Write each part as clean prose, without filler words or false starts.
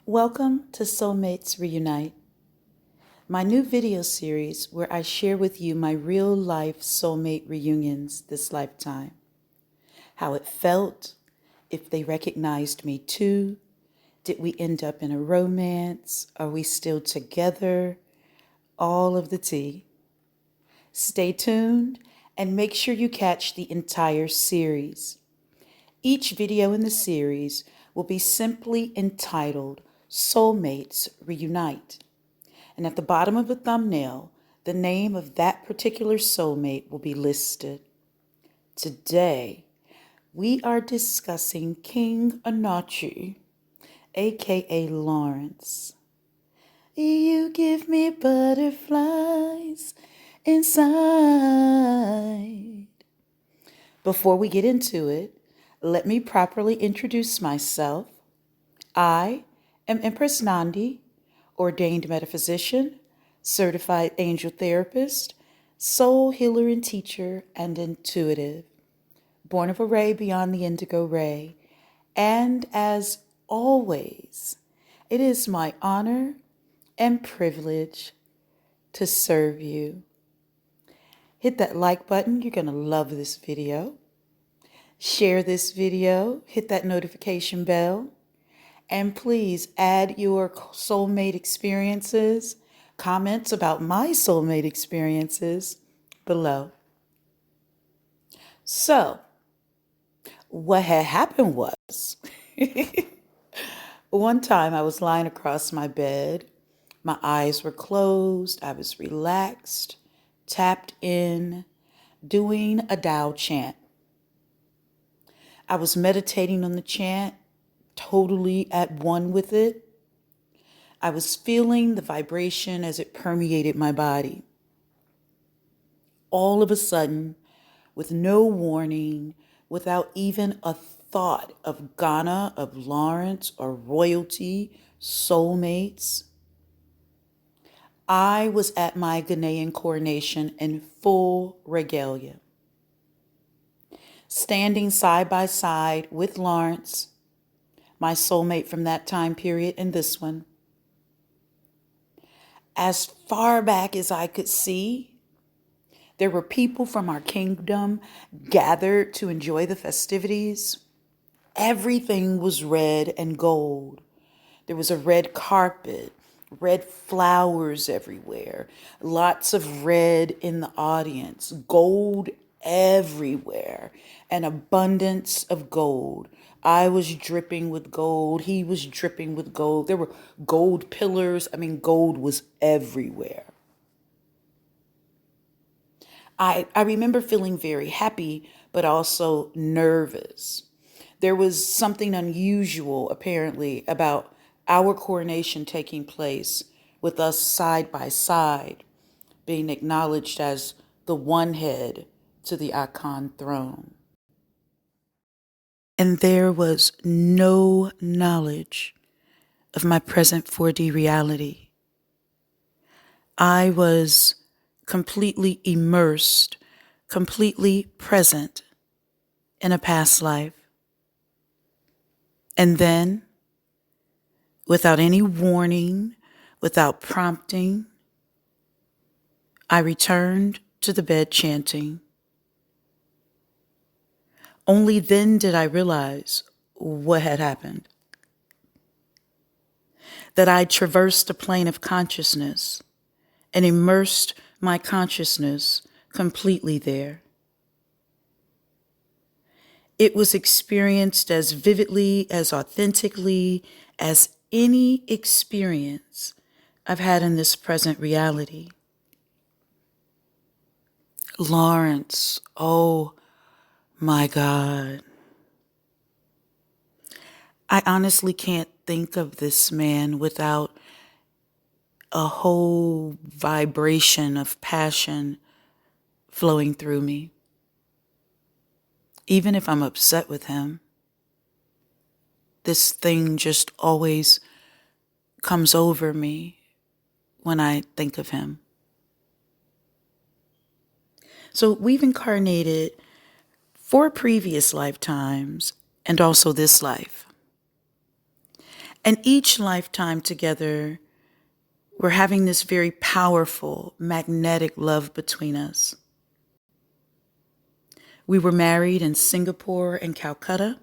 Welcome to Soulmates Reunite, my new video series where I share with you my real-life soulmate reunions this lifetime. How it felt, if they recognized me too, did we end up in a romance, are we still together, all of the tea. Stay tuned and make sure you catch the entire series. Each video in the series will be simply entitled Soulmates Reunite. And at the bottom of the thumbnail, the name of that particular soulmate will be listed. Today, we are discussing King Anachi, aka Lawrence. You give me butterflies inside. Before we get into it, let me properly introduce myself. I am Empress Nandi, ordained metaphysician, certified angel therapist, soul healer and teacher, and intuitive. Born of a ray beyond the indigo ray. And as always, it is my honor and privilege to serve you. Hit that like button. You're going to love this video. Share this video. Hit that notification bell. And please add your soulmate experiences, comments about my soulmate experiences below. So, what had happened was, one time I was lying across my bed. My eyes were closed. I was relaxed, tapped in, doing a Tao chant. I was meditating on the chant, totally at one with it. I was feeling the vibration as it permeated my body. All of a sudden, with no warning, without even a thought of Ghana, of Lawrence, or royalty, soulmates, I was at my Ghanaian coronation in full regalia, standing side by side with Lawrence, my soulmate from that time period, and this one. As far back as I could see, there were people from our kingdom gathered to enjoy the festivities. Everything was red and gold. There was a red carpet, red flowers everywhere, lots of red in the audience, gold everywhere, an abundance of gold. I was dripping with gold. He was dripping with gold. There were gold pillars. Gold was everywhere. I remember feeling very happy, but also nervous. There was something unusual, apparently, about our coronation taking place with us side by side, being acknowledged as the one head to the Akan throne. And there was no knowledge of my present 4D reality. I was completely immersed, completely present in a past life. And then, without any warning, without prompting, I returned to the bed chanting. Only then did I realize what had happened. That I traversed a plane of consciousness and immersed my consciousness completely there. It was experienced as vividly, as authentically as any experience I've had in this present reality. Lawrence, oh my God. I honestly can't think of this man without a whole vibration of passion flowing through me. Even if I'm upset with him, this thing just always comes over me when I think of him. So we've incarnated 4 previous lifetimes and also this life. And each lifetime together, we're having this very powerful, magnetic love between us. We were married in Singapore and Calcutta.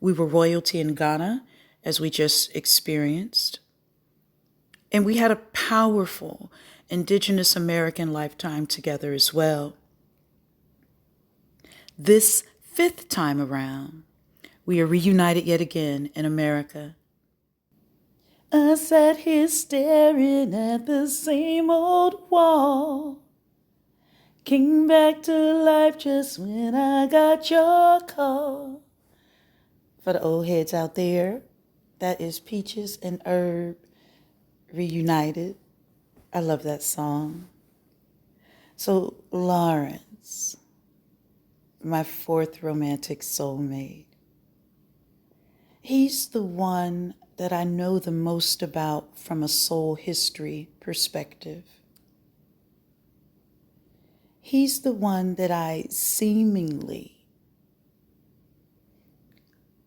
We were royalty in Ghana, as we just experienced. And we had a powerful Indigenous American lifetime together as well. This 5th time around, we are reunited yet again in America. I sat here staring at the same old wall. Came back to life just when I got your call. For the old heads out there, that is Peaches and Herb reunited. I love that song. So Lawrence, my 4th romantic soulmate, he's the one that I know the most about from a soul history perspective. He's the one that I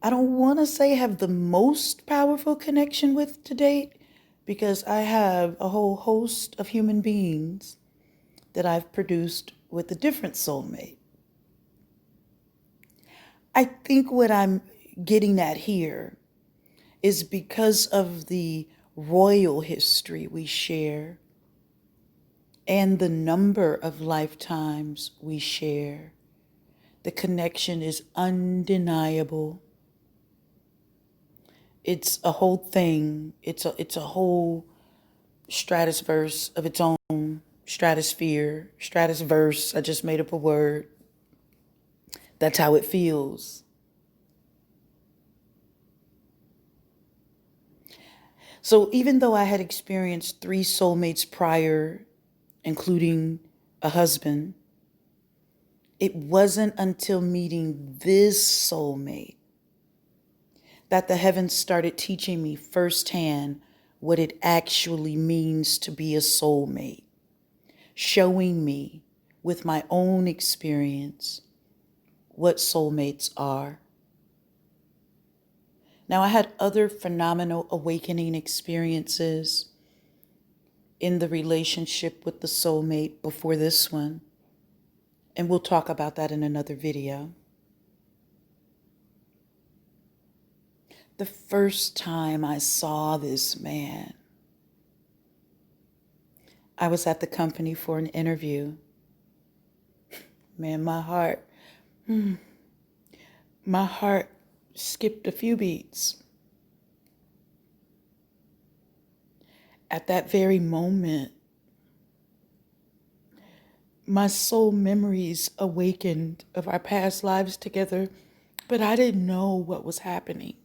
don't want to say have the most powerful connection with to date, because I have a whole host of human beings that I've produced with a different soulmate. I think what I'm getting at here is because of the royal history we share and the number of lifetimes we share, the connection is undeniable. It's a whole thing. It's a whole stratoverse of its own. Stratoverse. I just made up a word. That's how it feels. So even though I had experienced 3 soulmates prior, including a husband, it wasn't until meeting this soulmate that the heavens started teaching me firsthand what it actually means to be a soulmate, showing me with my own experience what soulmates are. Now, I had other phenomenal awakening experiences in the relationship with the soulmate before this one, and we'll talk about that in another video. The first time I saw this man, I was at the company for an interview. Man, my heart skipped a few beats. At that very moment, my soul memories awakened of our past lives together, but I didn't know what was happening.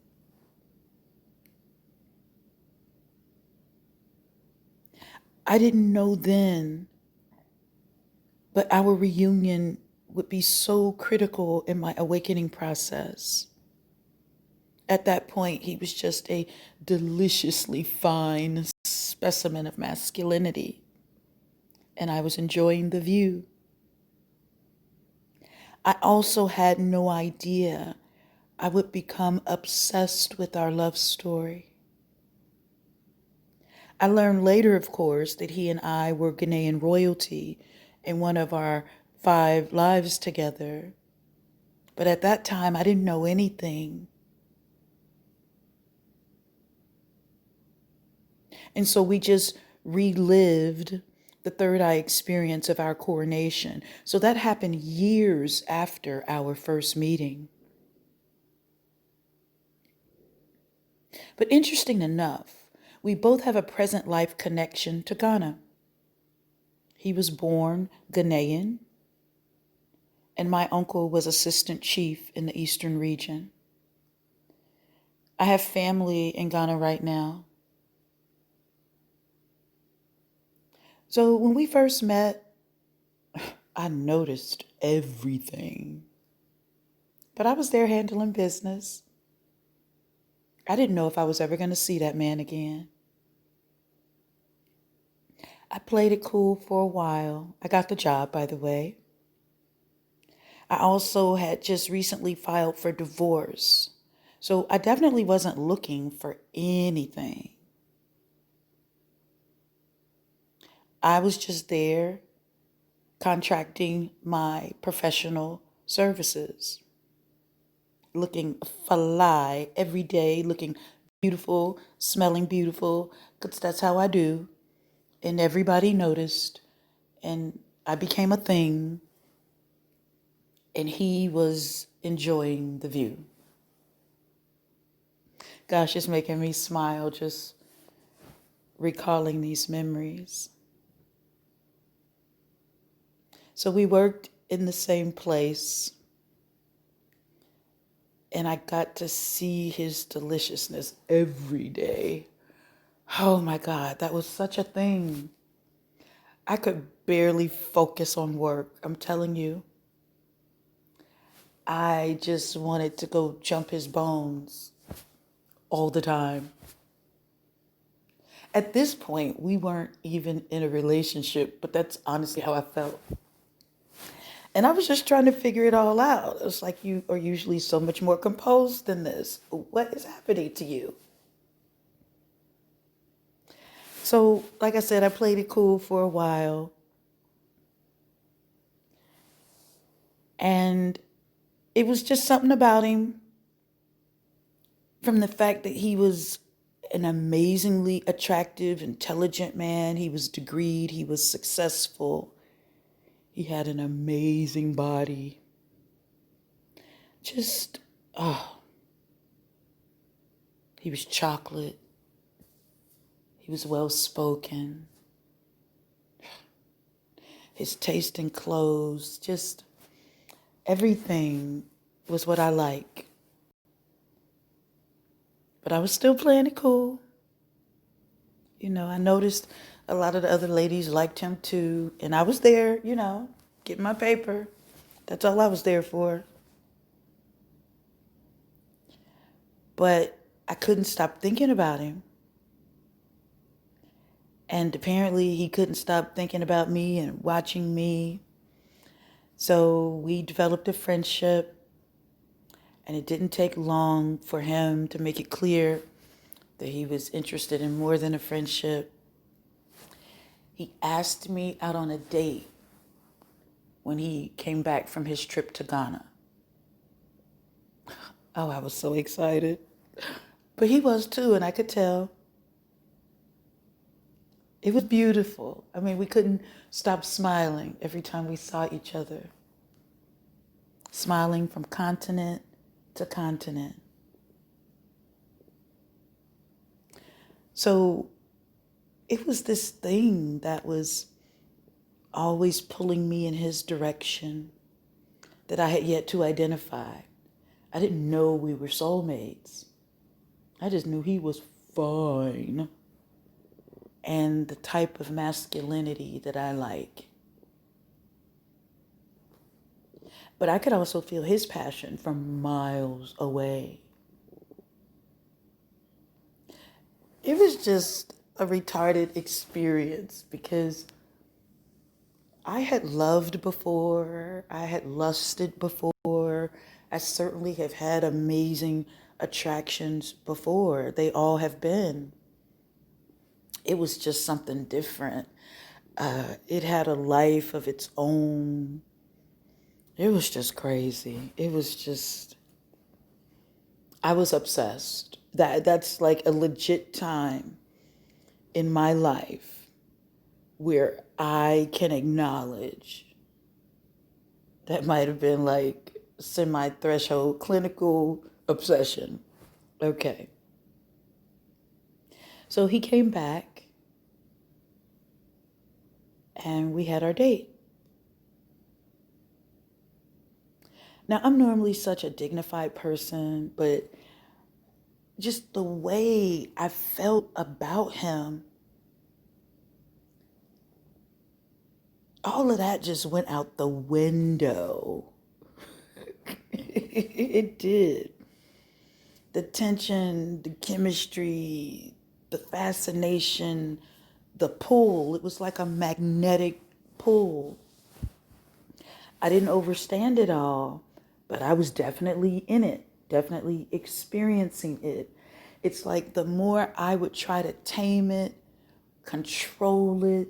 I didn't know then, but our reunion would be so critical in my awakening process. At that point, he was just a deliciously fine specimen of masculinity, and I was enjoying the view. I also had no idea I would become obsessed with our love story. I learned later, of course, that he and I were Ghanaian royalty in one of our 5 lives together. But at that time, I didn't know anything. And so we just relived the third eye experience of our coronation. So that happened years after our first meeting. But interesting enough, we both have a present life connection to Ghana. He was born Ghanaian, and my uncle was assistant chief in the eastern region. I have family in Ghana right now. So when we first met, I noticed everything. But I was there handling business. I didn't know if I was ever going to see that man again. I played it cool for a while. I got the job, by the way. I also had just recently filed for divorce. So I definitely wasn't looking for anything. I was just there contracting my professional services, looking fly every day, looking beautiful, smelling beautiful, because that's how I do. And everybody noticed, and I became a thing, and he was enjoying the view. Gosh, it's making me smile just recalling these memories. So we worked in the same place, and I got to see his deliciousness every day. Oh my God, that was such a thing. I could barely focus on work. I'm telling you, I just wanted to go jump his bones all the time. At this point, we weren't even in a relationship, but that's honestly how I felt. And I was just trying to figure it all out. It's like, you are usually so much more composed than this. What is happening to you? So, like I said, I played it cool for a while. And it was just something about him, from the fact that he was an amazingly attractive, intelligent man. He was degreed, he was successful, he had an amazing body. Just, oh, he was chocolate. He was well spoken. His taste in clothes, just everything was what I like. But I was still playing it cool. You know, I noticed a lot of the other ladies liked him too. And I was there, you know, getting my paper. That's all I was there for. But I couldn't stop thinking about him. And apparently he couldn't stop thinking about me and watching me. So we developed a friendship. And it didn't take long for him to make it clear that he was interested in more than a friendship. He asked me out on a date when he came back from his trip to Ghana. Oh, I was so excited. But he was too, and I could tell. It was beautiful. I mean, we couldn't stop smiling every time we saw each other. Smiling from continent to continent. So it was this thing that was always pulling me in his direction that I had yet to identify. I didn't know we were soulmates. I just knew he was fine and the type of masculinity that I like. But I could also feel his passion from miles away. It was just a retarded experience because I had loved before, I had lusted before, I certainly have had amazing attractions before. They all have been. It was just something different. It had a life of its own. It was just crazy. It was just, I was obsessed. That's like a legit time in my life where I can acknowledge that might have been like semi-threshold clinical obsession. Okay. So he came back and we had our date. Now, I'm normally such a dignified person, but just the way I felt about him, all of that just went out the window. It did. The tension, the chemistry, the fascination, the pull. It was like a magnetic pull. I didn't understand it all, but I was definitely in it. definitely experiencing it. It's like the more I would try to tame it, control it,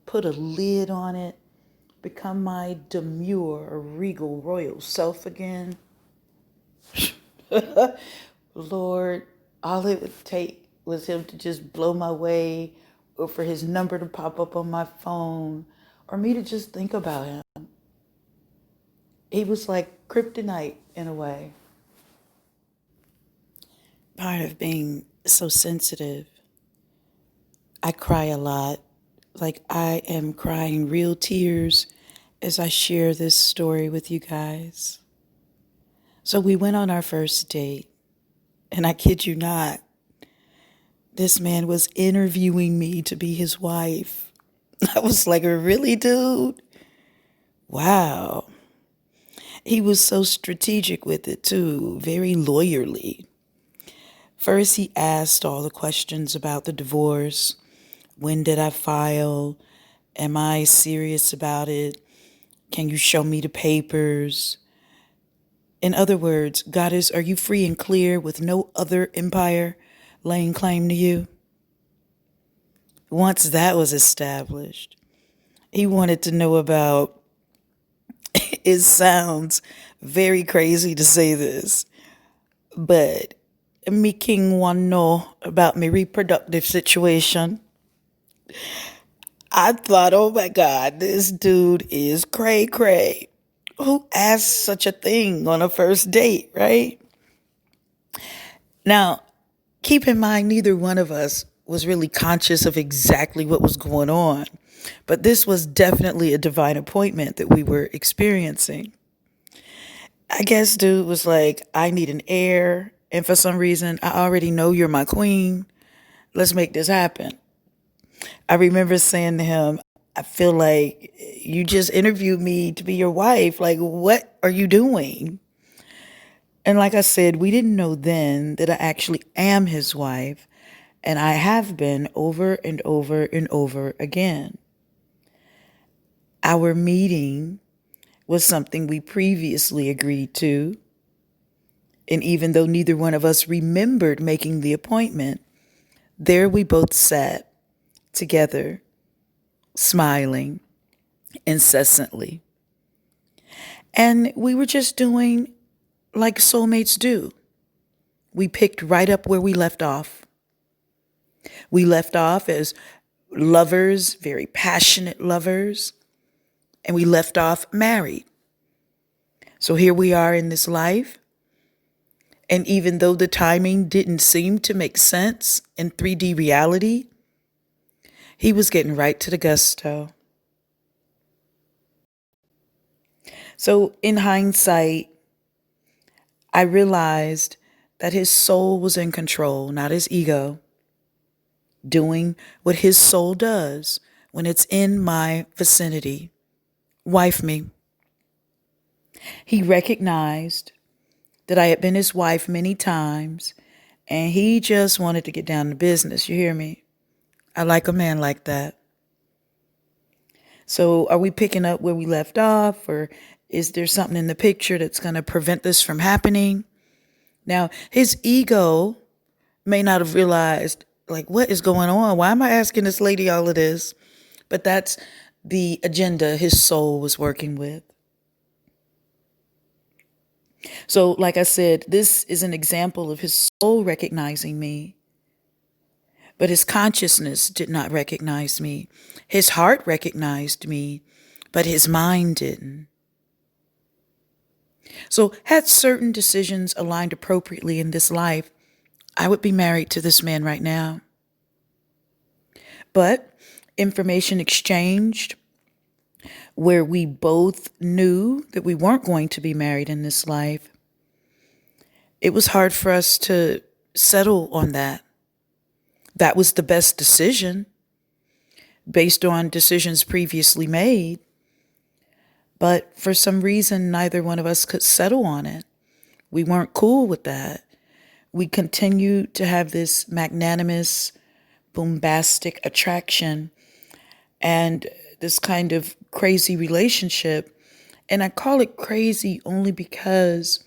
put a lid on it, become my demure or regal royal self again, Lord, all it would take was him to just blow my way, or for his number to pop up on my phone, or me to just think about him. He was like kryptonite in a way. Part of being so sensitive, I cry a lot. Like I am crying real tears as I share this story with you guys. So we went on our first date, and I kid you not, this man was interviewing me to be his wife. I was like, really, dude? Wow. He was so strategic with it too, very lawyerly. First, he asked all the questions about the divorce. When did I file? Am I serious about it? Can you show me the papers? In other words, Goddess, are you free and clear with no other empire laying claim to you? Once that was established, he wanted to know about, it sounds very crazy to say this, but me king want to know about my reproductive situation. I thought, oh my God, this dude is cray cray. Who asks such a thing on a first date, right? Now, keep in mind, neither one of us was really conscious of exactly what was going on, but this was definitely a divine appointment that we were experiencing. I guess dude was like, I need an heir, and for some reason, I already know you're my queen. Let's make this happen. I remember saying to him, I feel like you just interviewed me to be your wife. Like, what are you doing? And like I said, we didn't know then that I actually am his wife, and I have been over and over and over again. Our meeting was something we previously agreed to, and even though neither one of us remembered making the appointment, there we both sat together, smiling incessantly. And we were just doing like soulmates do. We picked right up where we left off. We left off as lovers, very passionate lovers, and we left off married. So here we are in this life. And even though the timing didn't seem to make sense in 3D reality, he was getting right to the gusto. So in hindsight, I realized that his soul was in control, not his ego, doing what his soul does when it's in my vicinity. Wife me. He recognized that I had been his wife many times, and he just wanted to get down to business. You hear me? I like a man like that. So are we picking up where we left off, or is there something in the picture that's going to prevent this from happening? Now, his ego may not have realized, like, what is going on? Why am I asking this lady all of this? But that's the agenda his soul was working with. So, like I said, this is an example of his soul recognizing me, but his consciousness did not recognize me. His heart recognized me, but his mind didn't. So, had certain decisions aligned appropriately in this life, I would be married to this man right now. But information exchanged where we both knew that we weren't going to be married in this life, it was hard for us to settle on that. That was the best decision based on decisions previously made. But for some reason, neither one of us could settle on it. We weren't cool with that. We continued to have this magnanimous, bombastic attraction and this kind of crazy relationship. And I call it crazy only because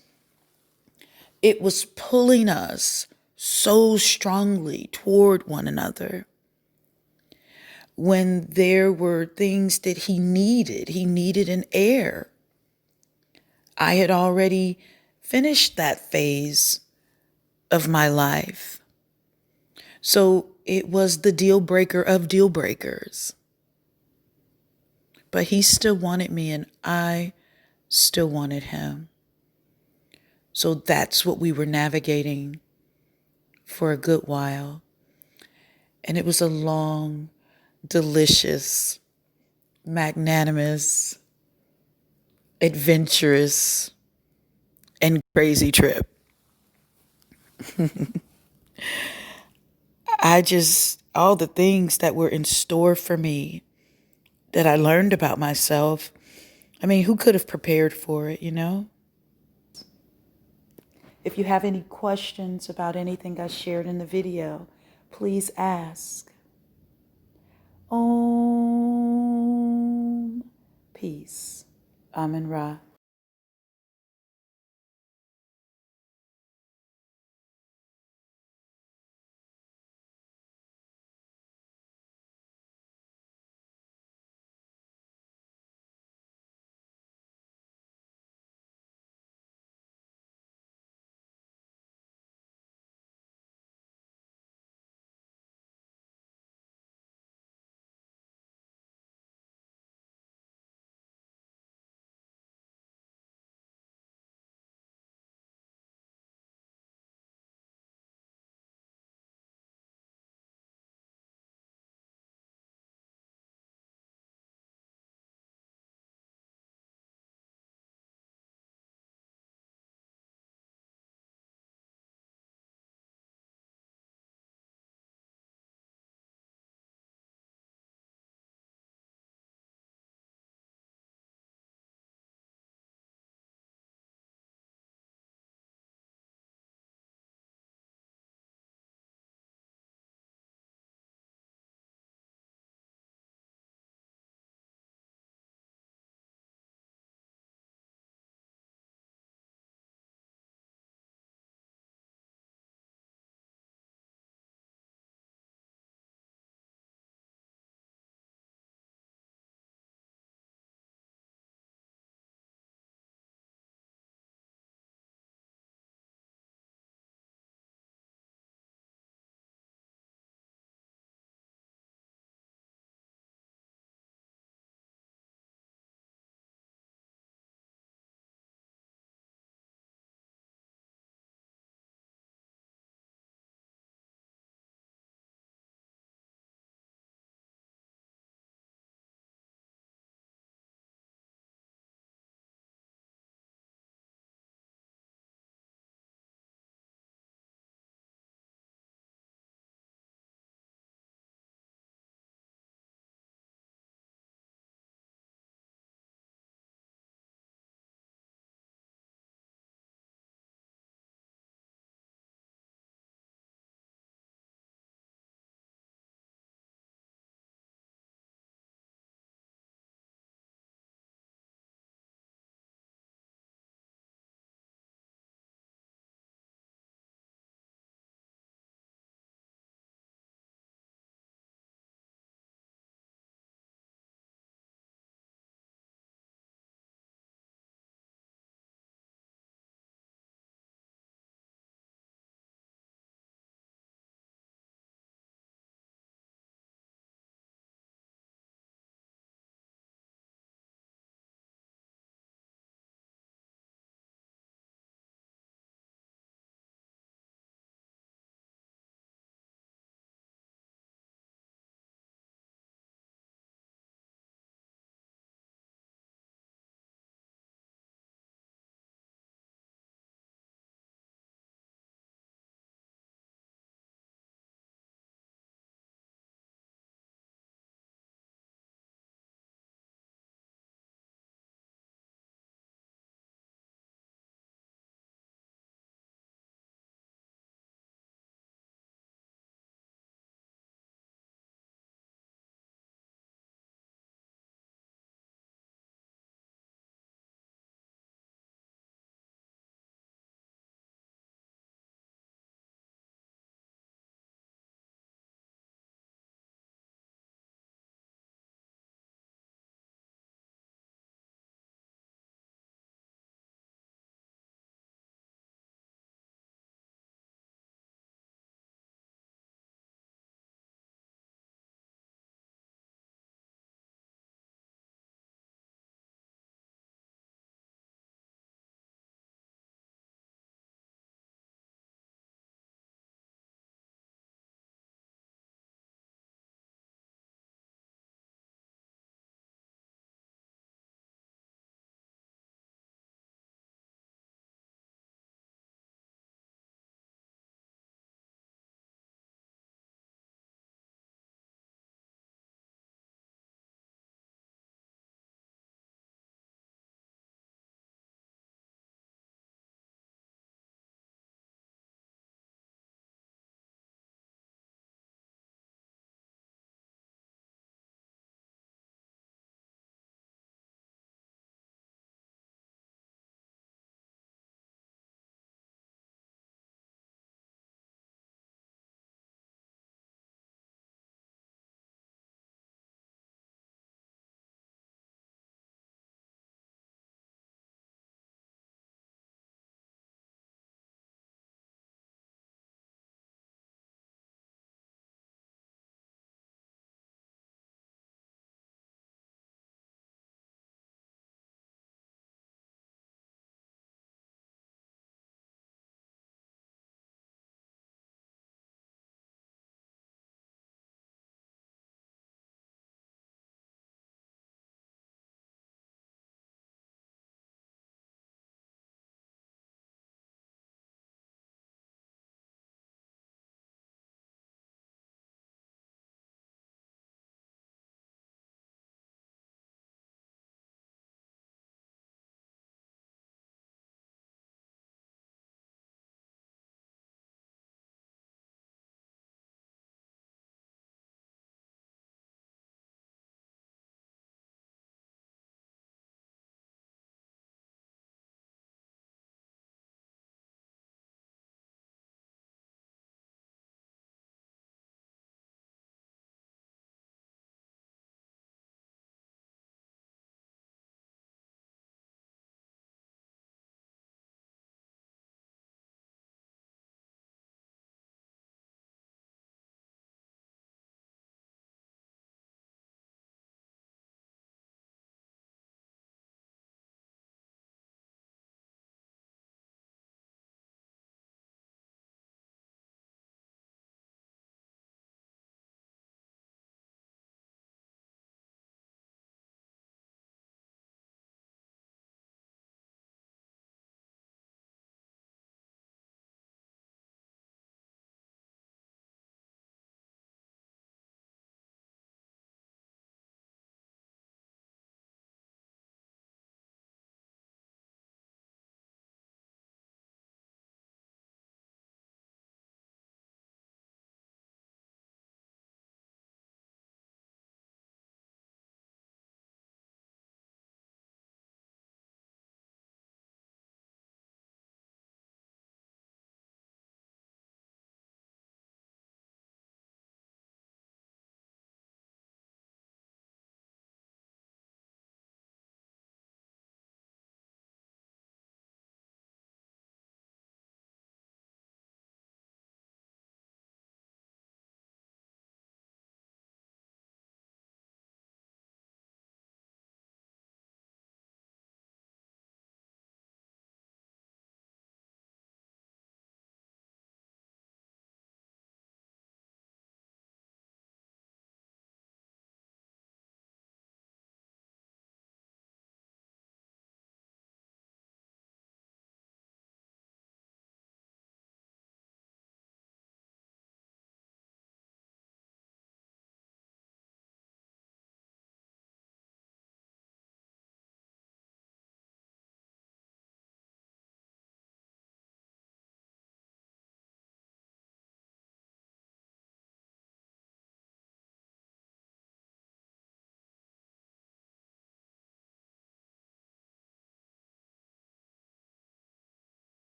it was pulling us so strongly toward one another. When there were things that he needed an heir. I had already finished that phase of my life. So it was the deal breaker of deal breakers. But he still wanted me and I still wanted him. So that's what we were navigating for a good while. And it was a long, delicious, magnanimous, adventurous, and crazy trip. All the things that were in store for me that I learned about myself, I mean, who could have prepared for it, you know? If you have any questions about anything I shared in the video, please ask. Om. Peace. Amen Ra.